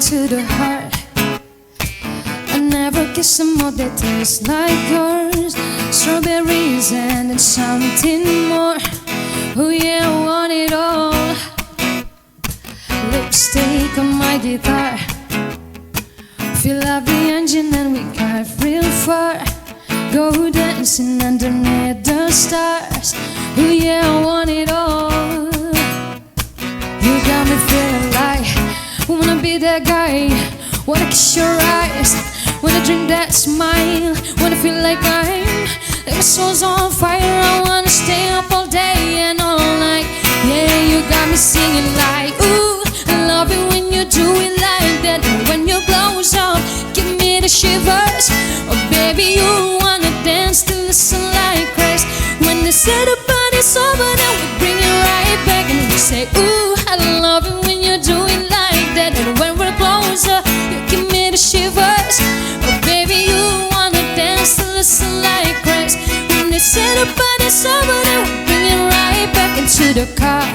to the heart. I never kiss them all that taste like yours. Strawberries and then something more. Oh yeah, I want it all. Lipstick on my guitar. Feel like the engine and we got real far. Go dancing underneath the stars. Oh yeah, I want it all. You got me feeling like I wanna be that guy. Wanna kiss your eyes, wanna drink that smile, wanna feel like my soul's on fire. I wanna stay up all day and all night. Yeah, you got me singing like, ooh, I love it when you do it like that. And when you close up, give me the shivers. Oh baby, you wanna dance till the sunlight cracks. When they say the party's over, then we bring it right back. And we say, ooh, I love it when you do it like that. And when we're closer, you give me the shivers. Oh baby, you wanna dance till the sunlight cracks. When they say the party's over, then we bring it right back into the car.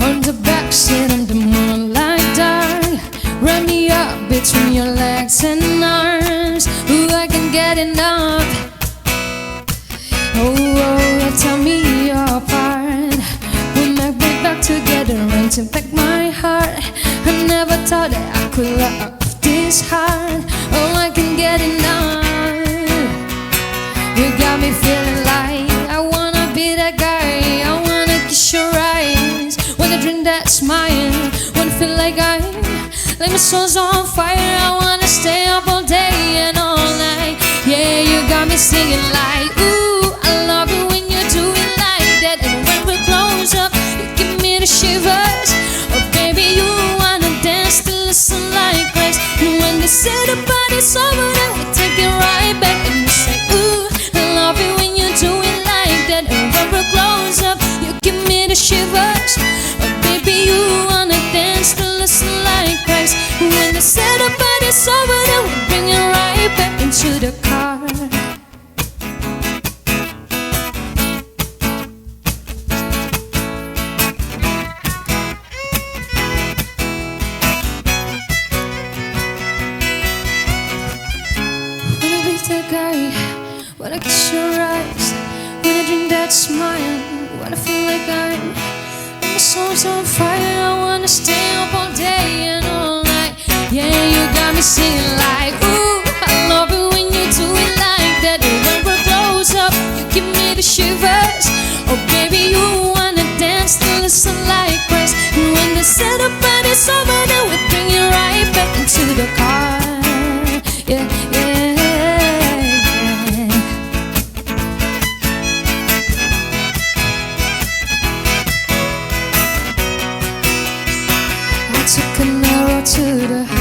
On the backseat of the moonlight dark. Wrap me up between your legs and arms. Ooh, I can get enough. Oh, tell me your part. We might be back together and to back my heart. I never thought that I could love this hard. Oh, I can get enough. You got me feeling like I wanna be that guy. I wanna kiss your eyes, wanna drink that smile, wanna feel like my soul's on fire. I wanna stay up all day and all night. Yeah, you got me singing like, ooh, I love it when you do it like that. And when we're close up, you give me the shivers. Oh baby, you wanna dance till the sunlight cracks. And when they say the party's over, then we take it right back. And we say, ooh, I love it when you do it like that. And when we're close up, you give me the shivers. Oh baby, you wanna dance till the sunlight cracks. When they say the party's over, then we bring it right back into the car. Wanna be that guy, wanna kiss your eyes, wanna drink that smile, wanna feel like my soul's on fire. I wanna stay up all day and all night. Yeah, you got me singing like, ooh, I love it when you do it like that. And when we're close up, you give me the shivers. Oh baby, you wanna dance till the sunlight cracks. And when they say the party's over, then we bring it right back into the car. Yeah, yeah. I took an arrow to the